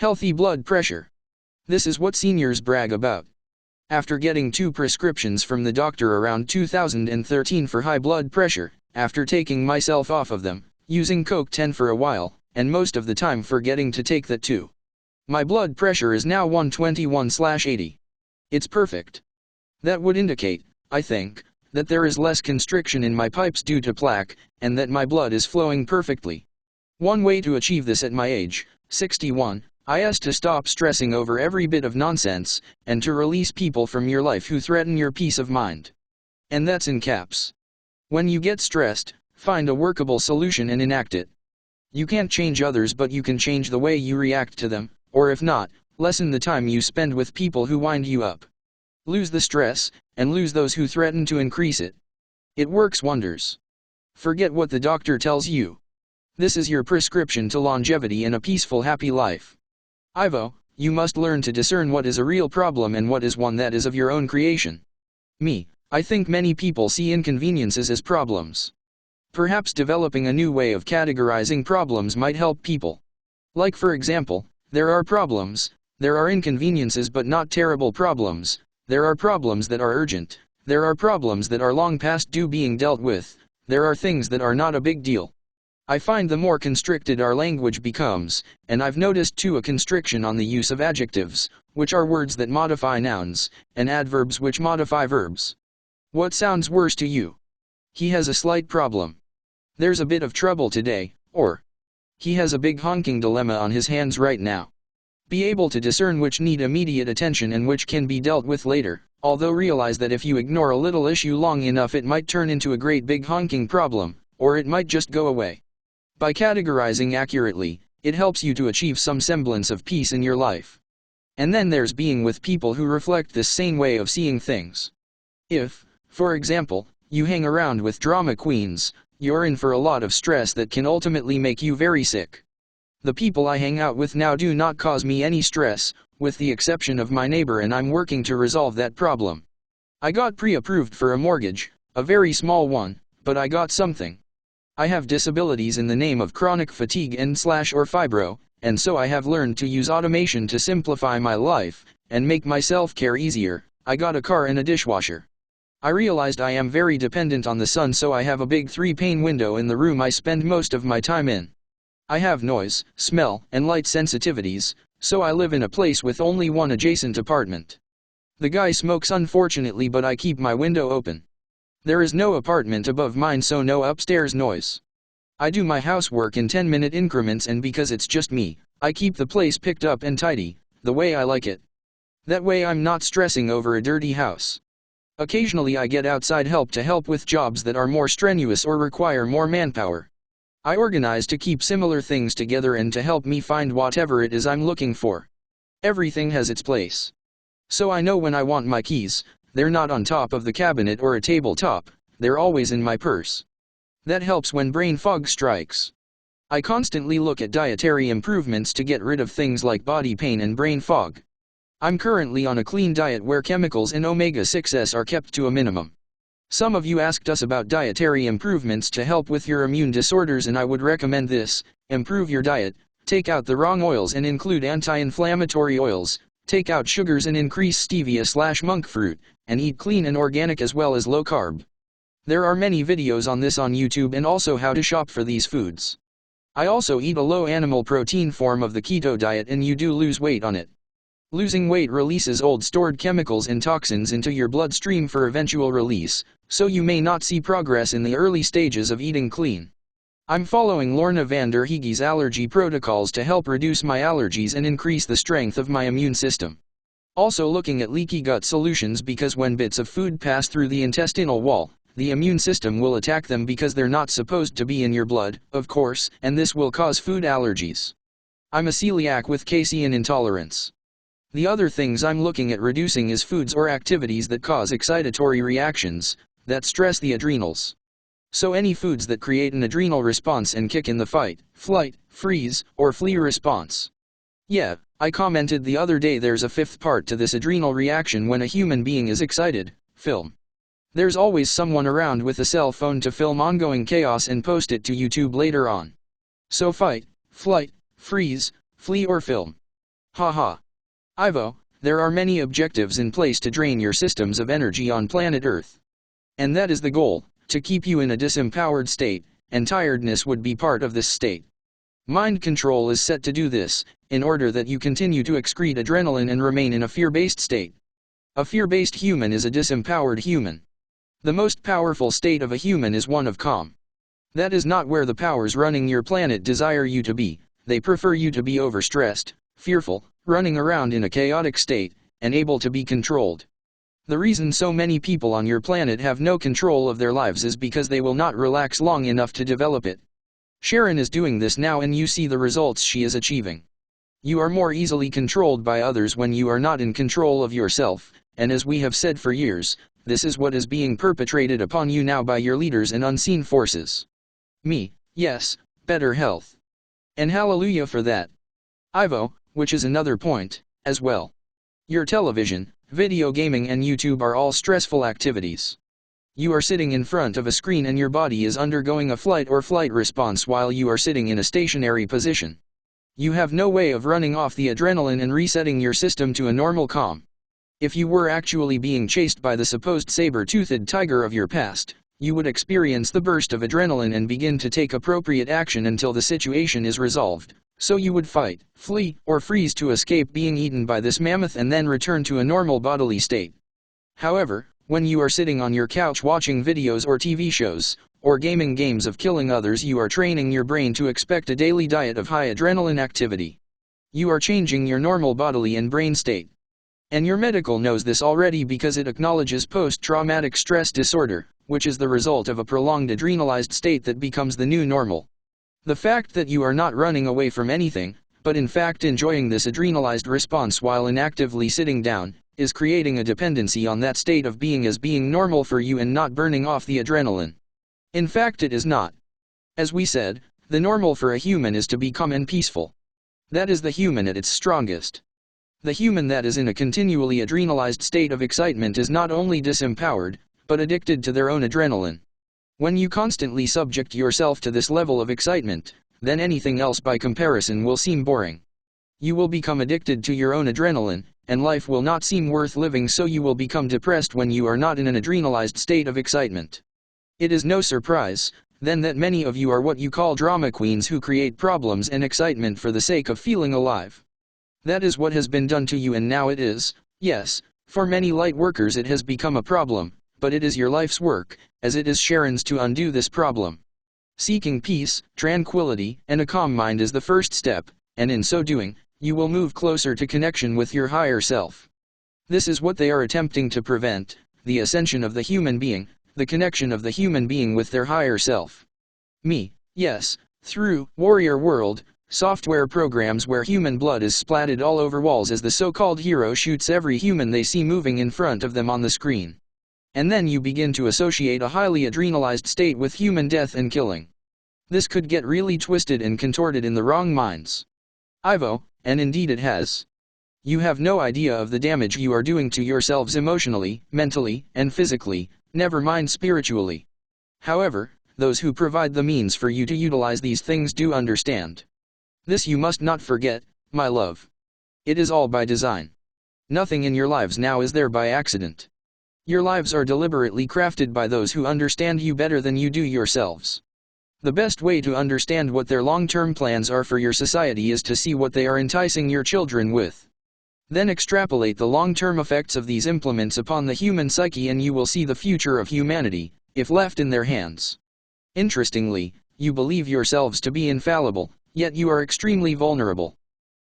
Healthy blood pressure. This is what seniors brag about. After getting 2 prescriptions from the doctor around 2013 for high blood pressure, after taking myself off of them, using Coke 10 for a while, and most of the time forgetting to take that too, my blood pressure is now 121/80. It's perfect. That would indicate, I think, that there is less constriction in my pipes due to plaque, and that my blood is flowing perfectly. One way to achieve this at my age, 61, is to stop stressing over every bit of nonsense, and to release people from your life who threaten your peace of mind. And that's in caps. When you get stressed, find a workable solution and enact it. You can't change others, but you can change the way you react to them, or if not, lessen the time you spend with people who wind you up. Lose the stress, and lose those who threaten to increase it. It works wonders. Forget what the doctor tells you. This is your prescription to longevity and a peaceful, happy life. Ivo, you must learn to discern what is a real problem and what is one that is of your own creation. Me, I think many people see inconveniences as problems. Perhaps developing a new way of categorizing problems might help people. Like for example, there are problems, there are inconveniences but not terrible problems, there are problems that are urgent, there are problems that are long past due being dealt with, there are things that are not a big deal. I find the more constricted our language becomes, and I've noticed too a constriction on the use of adjectives, which are words that modify nouns, and adverbs which modify verbs. What sounds worse to you? He has a slight problem. There's a bit of trouble today, or he has a big honking dilemma on his hands right now. Be able to discern which need immediate attention and which can be dealt with later, although realize that if you ignore a little issue long enough it might turn into a great big honking problem, or it might just go away. By categorizing accurately, it helps you to achieve some semblance of peace in your life. And then there's being with people who reflect this sane way of seeing things. If, for example, you hang around with drama queens, you're in for a lot of stress that can ultimately make you very sick. The people I hang out with now do not cause me any stress, with the exception of my neighbor, and I'm working to resolve that problem. I got pre-approved for a mortgage, a very small one, but I got something. I have disabilities in the name of chronic fatigue and/or fibro, and so I have learned to use automation to simplify my life, and make my self-care easier. I got a car and a dishwasher. I realized I am very dependent on the sun, so I have a big 3-pane window in the room I spend most of my time in. I have noise, smell, and light sensitivities, so I live in a place with only one adjacent apartment. The guy smokes unfortunately, but I keep my window open. There is no apartment above mine, so no upstairs noise. I do my housework in 10-minute increments, and because it's just me, I keep the place picked up and tidy, the way I like it. That way I'm not stressing over a dirty house. Occasionally I get outside help to help with jobs that are more strenuous or require more manpower. I organize to keep similar things together and to help me find whatever it is I'm looking for. Everything has its place. So I know when I want my keys, they're not on top of the cabinet or a tabletop, they're always in my purse. That helps when brain fog strikes. I constantly look at dietary improvements to get rid of things like body pain and brain fog. I'm currently on a clean diet where chemicals and omega-6s are kept to a minimum. Some of you asked us about dietary improvements to help with your immune disorders, and I would recommend this: improve your diet, take out the wrong oils and include anti-inflammatory oils, take out sugars and increase stevia/monk fruit, and eat clean and organic as well as low carb. There are many videos on this on YouTube, and also how to shop for these foods. I also eat a low animal protein form of the keto diet, and you do lose weight on it. Losing weight releases old stored chemicals and toxins into your bloodstream for eventual release, so you may not see progress in the early stages of eating clean. I'm following Lorna van der Heege's allergy protocols to help reduce my allergies and increase the strength of my immune system. Also looking at leaky gut solutions, because when bits of food pass through the intestinal wall, the immune system will attack them because they're not supposed to be in your blood, of course, and this will cause food allergies. I'm a celiac with casein intolerance. The other things I'm looking at reducing is foods or activities that cause excitatory reactions, that stress the adrenals. So any foods that create an adrenal response and kick in the fight, flight, freeze, or flee response. Yeah, I commented the other day there's a fifth part to this adrenal reaction when a human being is excited: film. There's always someone around with a cell phone to film ongoing chaos and post it to YouTube later on. So fight, flight, freeze, flee or film. Haha. Ivo, there are many objectives in place to drain your systems of energy on planet Earth. And that is the goal, to keep you in a disempowered state, and tiredness would be part of this state. Mind control is set to do this, in order that you continue to excrete adrenaline and remain in a fear-based state. A fear-based human is a disempowered human. The most powerful state of a human is one of calm. That is not where the powers running your planet desire you to be. They prefer you to be overstressed, fearful, running around in a chaotic state, and able to be controlled. The reason so many people on your planet have no control of their lives is because they will not relax long enough to develop it. Sharon is doing this now and you see the results she is achieving. You are more easily controlled by others when you are not in control of yourself, and as we have said for years, this is what is being perpetrated upon you now by your leaders and unseen forces. Me, yes, better health. And hallelujah for that. Ivo, which is another point, as well. Your television, video gaming and YouTube are all stressful activities. You are sitting in front of a screen and your body is undergoing a fight or flight response while you are sitting in a stationary position. You have no way of running off the adrenaline and resetting your system to a normal calm. If you were actually being chased by the supposed saber-toothed tiger of your past, you would experience the burst of adrenaline and begin to take appropriate action until the situation is resolved. So you would fight, flee, or freeze to escape being eaten by this mammoth and then return to a normal bodily state. However, when you are sitting on your couch watching videos or TV shows, or gaming games of killing others, you are training your brain to expect a daily diet of high adrenaline activity. You are changing your normal bodily and brain state. And your medical knows this already because it acknowledges post-traumatic stress disorder, which is the result of a prolonged adrenalized state that becomes the new normal. The fact that you are not running away from anything, but in fact enjoying this adrenalized response while inactively sitting down, is creating a dependency on that state of being as being normal for you and not burning off the adrenaline. In fact it is not. As we said, the normal for a human is to be calm and peaceful. That is the human at its strongest. The human that is in a continually adrenalized state of excitement is not only disempowered, but addicted to their own adrenaline. When you constantly subject yourself to this level of excitement, then anything else by comparison will seem boring. You will become addicted to your own adrenaline, and life will not seem worth living, so you will become depressed when you are not in an adrenalized state of excitement. It is no surprise, then, that many of you are what you call drama queens who create problems and excitement for the sake of feeling alive. That is what has been done to you, and now it is, yes, for many light workers it has become a problem, but it is your life's work, as it is Sharon's, to undo this problem. Seeking peace, tranquility, and a calm mind is the first step, and in so doing, you will move closer to connection with your higher self. This is what they are attempting to prevent, the ascension of the human being, the connection of the human being with their higher self. Me, yes, through Warrior World software programs where human blood is splatted all over walls as the so-called hero shoots every human they see moving in front of them on the screen. And then you begin to associate a highly adrenalized state with human death and killing. This could get really twisted and contorted in the wrong minds. Ivo, and indeed it has. You have no idea of the damage you are doing to yourselves emotionally, mentally, and physically, never mind spiritually. However, those who provide the means for you to utilize these things do understand. This you must not forget, my love. It is all by design. Nothing in your lives now is there by accident. Your lives are deliberately crafted by those who understand you better than you do yourselves. The best way to understand what their long-term plans are for your society is to see what they are enticing your children with. Then extrapolate the long-term effects of these implements upon the human psyche and you will see the future of humanity, if left in their hands. Interestingly, you believe yourselves to be infallible, yet you are extremely vulnerable.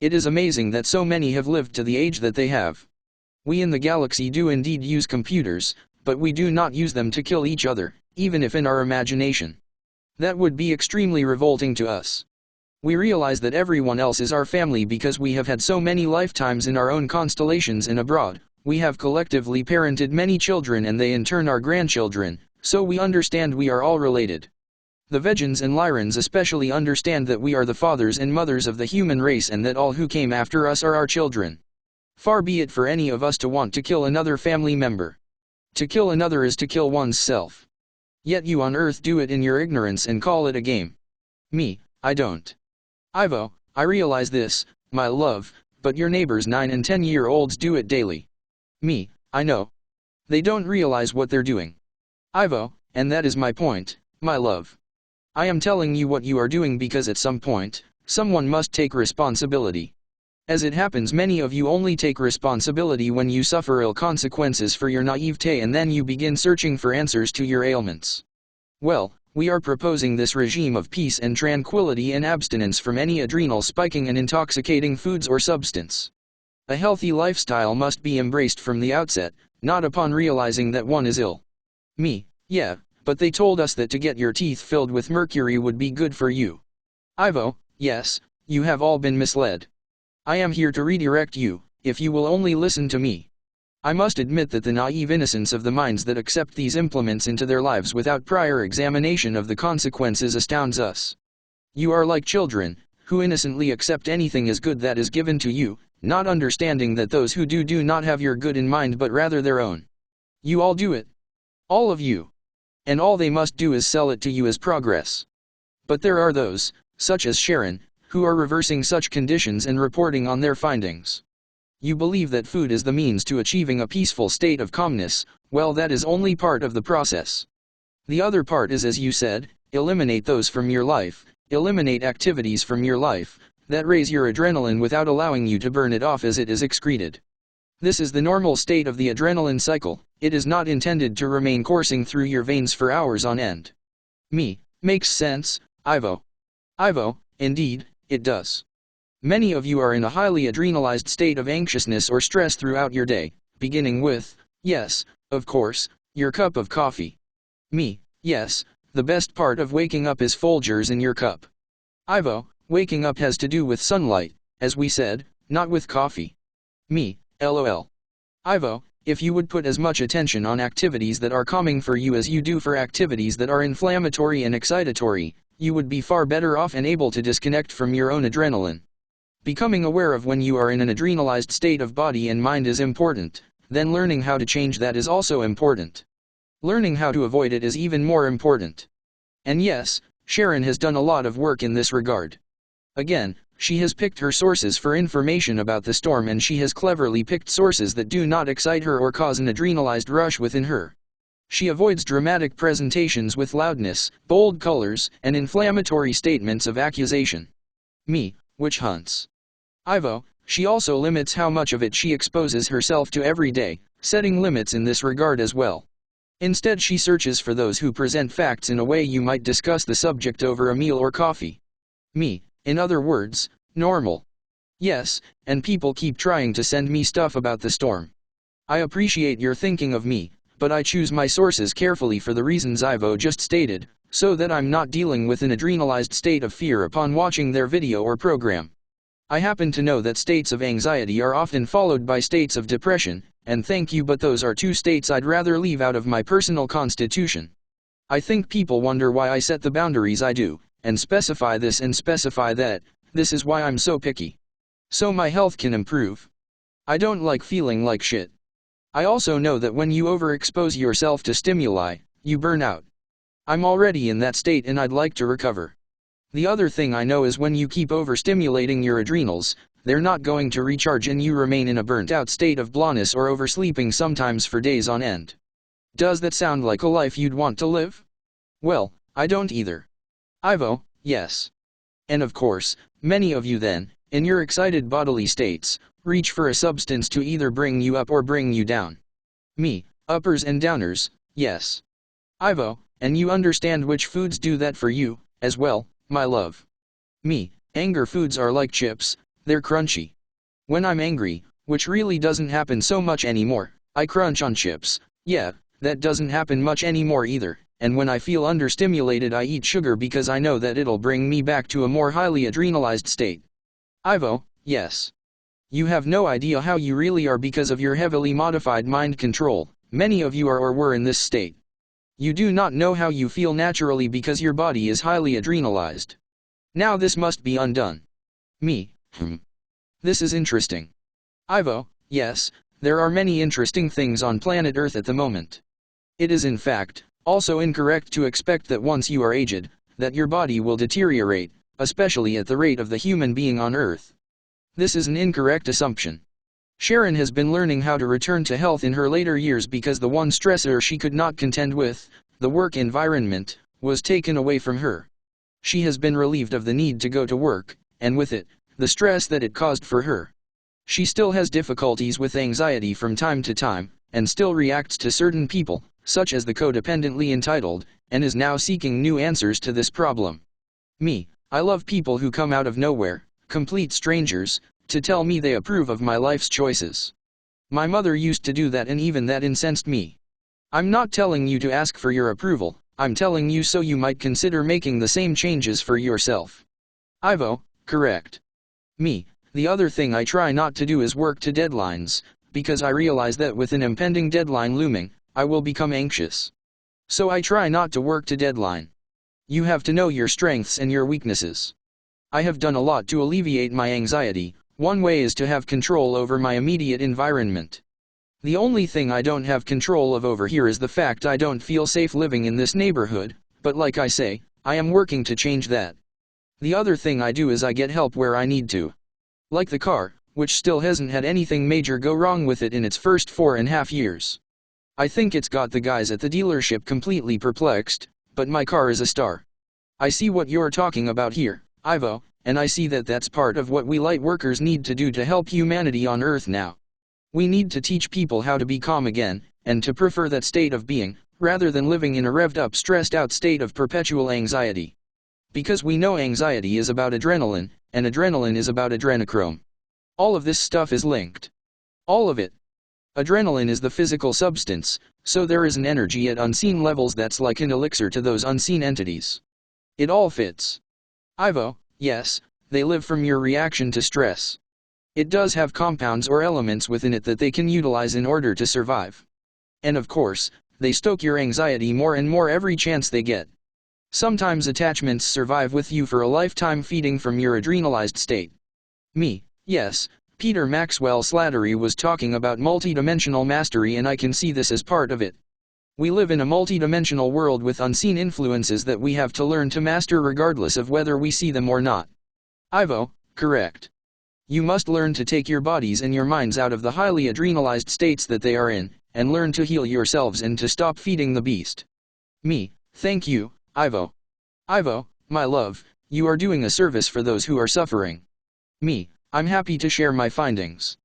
It is amazing that so many have lived to the age that they have. We in the galaxy do indeed use computers, but we do not use them to kill each other, even if in our imagination. That would be extremely revolting to us. We realize that everyone else is our family because we have had so many lifetimes in our own constellations and abroad. We have collectively parented many children and they in turn are grandchildren, so we understand we are all related. The Vegans and Lyrans especially understand that we are the fathers and mothers of the human race and that all who came after us are our children. Far be it for any of us to want to kill another family member. To kill another is to kill one's self. Yet you on Earth do it in your ignorance and call it a game. Me, I don't. Ivo, I realize this, my love, but your neighbors 9 and 10-year-olds do it daily. Me, I know. They don't realize what they're doing. Ivo, and that is my point, my love. I am telling you what you are doing because at some point, someone must take responsibility. As it happens, many of you only take responsibility when you suffer ill consequences for your naivete and then you begin searching for answers to your ailments. Well, we are proposing this regime of peace and tranquility and abstinence from any adrenal spiking and intoxicating foods or substance. A healthy lifestyle must be embraced from the outset, not upon realizing that one is ill. Me, yeah, but they told us that to get your teeth filled with mercury would be good for you. Ivo, yes, you have all been misled. I am here to redirect you, if you will only listen to me. I must admit that the naive innocence of the minds that accept these implements into their lives without prior examination of the consequences astounds us. You are like children, who innocently accept anything as good that is given to you, not understanding that those who do not have your good in mind but rather their own. You all do it. All of you. And all they must do is sell it to you as progress. But there are those, such as Sharon, who are reversing such conditions and reporting on their findings. You believe that food is the means to achieving a peaceful state of calmness. Well, that is only part of the process. The other part is, as you said, eliminate those from your life, eliminate activities from your life that raise your adrenaline without allowing you to burn it off as it is excreted. This is the normal state of the adrenaline cycle. It is not intended to remain coursing through your veins for hours on end. Me, makes sense, Ivo. Ivo, indeed, it does. Many of you are in a highly adrenalized state of anxiousness or stress throughout your day, beginning with, yes, of course, your cup of coffee. Me, yes, the best part of waking up is Folgers in your cup. Ivo, waking up has to do with sunlight, as we said, not with coffee. Me, lol. Ivo, if you would put as much attention on activities that are calming for you as you do for activities that are inflammatory and excitatory, you would be far better off and able to disconnect from your own adrenaline. Becoming aware of when you are in an adrenalized state of body and mind is important, then learning how to change that is also important. Learning how to avoid it is even more important. And yes, Sharon has done a lot of work in this regard. Again, she has picked her sources for information about the storm, and she has cleverly picked sources that do not excite her or cause an adrenalized rush within her. She avoids dramatic presentations with loudness, bold colors, and inflammatory statements of accusation. Me, witch hunts. Ivo, she also limits how much of it she exposes herself to every day, setting limits in this regard as well. Instead, she searches for those who present facts in a way you might discuss the subject over a meal or coffee. Me, in other words, normal. Yes, and people keep trying to send me stuff about the storm. I appreciate your thinking of me, but I choose my sources carefully for the reasons Ivo just stated, so that I'm not dealing with an adrenalized state of fear upon watching their video or program. I happen to know that states of anxiety are often followed by states of depression, and thank you, but those are two states I'd rather leave out of my personal constitution. I think people wonder why I set the boundaries I do, and specify this and specify that. This is why I'm so picky. So my health can improve. I don't like feeling like shit. I also know that when you overexpose yourself to stimuli, you burn out. I'm already in that state and I'd like to recover. The other thing I know is when you keep overstimulating your adrenals, they're not going to recharge and you remain in a burnt out state of blondness or oversleeping sometimes for days on end. Does that sound like a life you'd want to live? Well, I don't either. Ivo, yes. And of course, many of you then, in your excited bodily states, reach for a substance to either bring you up or bring you down. Me, uppers and downers, yes. Ivo, and you understand which foods do that for you, as well, my love. Me, anger foods are like chips, they're crunchy. When I'm angry, which really doesn't happen so much anymore, I crunch on chips. Yeah, that doesn't happen much anymore either. And when I feel understimulated, I eat sugar because I know that it'll bring me back to a more highly adrenalized state. Ivo, yes. You have no idea how you really are because of your heavily modified mind control. Many of you are or were in this state. You do not know how you feel naturally because your body is highly adrenalized. Now this must be undone. Me, This is interesting. Ivo, yes, there are many interesting things on planet Earth at the moment. It is in fact, also incorrect to expect that once you are aged, that your body will deteriorate, especially at the rate of the human being on Earth. This is an incorrect assumption. Sharon has been learning how to return to health in her later years because the one stressor she could not contend with, the work environment, was taken away from her. She has been relieved of the need to go to work, and with it, the stress that it caused for her. She still has difficulties with anxiety from time to time, and still reacts to certain people, such as the codependently entitled, and is now seeking new answers to this problem. Me, I love people who come out of nowhere, complete strangers, to tell me they approve of my life's choices. My mother used to do that, and even that incensed me. I'm not telling you to ask for your approval, I'm telling you so you might consider making the same changes for yourself. Ivo, correct. Me, the other thing I try not to do is work to deadlines, because I realize that with an impending deadline looming, I will become anxious. So I try not to work to deadline. You have to know your strengths and your weaknesses. I have done a lot to alleviate my anxiety. One way is to have control over my immediate environment. The only thing I don't have control of over here is the fact I don't feel safe living in this neighborhood, but like I say, I am working to change that. The other thing I do is I get help where I need to. Like the car, which still hasn't had anything major go wrong with it in its first 4.5 years. I think it's got the guys at the dealership completely perplexed, but my car is a star. I see what you're talking about here, Ivo, and I see that that's part of what we light workers need to do to help humanity on Earth now. We need to teach people how to be calm again, and to prefer that state of being, rather than living in a revved up, stressed out state of perpetual anxiety. Because we know anxiety is about adrenaline, and adrenaline is about adrenochrome. All of this stuff is linked. All of it. Adrenaline is the physical substance, so there is an energy at unseen levels that's like an elixir to those unseen entities. It all fits. Ivo, yes, they live from your reaction to stress. It does have compounds or elements within it that they can utilize in order to survive. And of course, they stoke your anxiety more and more every chance they get. Sometimes attachments survive with you for a lifetime, feeding from your adrenalized state. Me, yes, Peter Maxwell Slattery was talking about multidimensional mastery, and I can see this as part of it. We live in a multidimensional world with unseen influences that we have to learn to master regardless of whether we see them or not. Ivo, correct. You must learn to take your bodies and your minds out of the highly adrenalized states that they are in, and learn to heal yourselves and to stop feeding the beast. Me, thank you, Ivo. Ivo, my love, you are doing a service for those who are suffering. Me, I'm happy to share my findings.